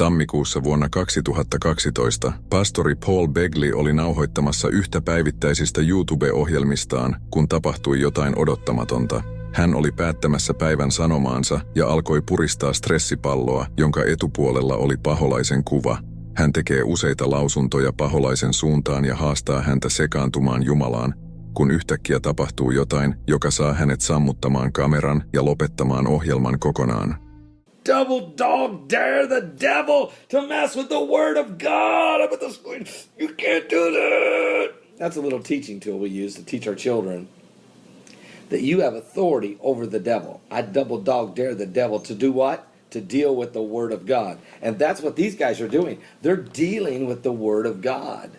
Tammikuussa vuonna 2012 pastori Paul Begley oli nauhoittamassa yhtä päivittäisistä YouTube-ohjelmistaan, kun tapahtui jotain odottamatonta. Hän oli päättämässä päivän sanomaansa ja alkoi puristaa stressipalloa, jonka etupuolella oli paholaisen kuva. Hän tekee useita lausuntoja paholaisen suuntaan ja haastaa häntä sekaantumaan Jumalaan, kun yhtäkkiä tapahtuu jotain, joka saa hänet sammuttamaan kameran ja lopettamaan ohjelman kokonaan. Double dog dare the devil to mess with the word of God up at the school. You can't do that. That's a little teaching tool we use to teach our children that you have authority over the devil. I double dog dare the devil to do what? To deal with the word of God. And that's what these guys are doing. They're dealing with the word of God.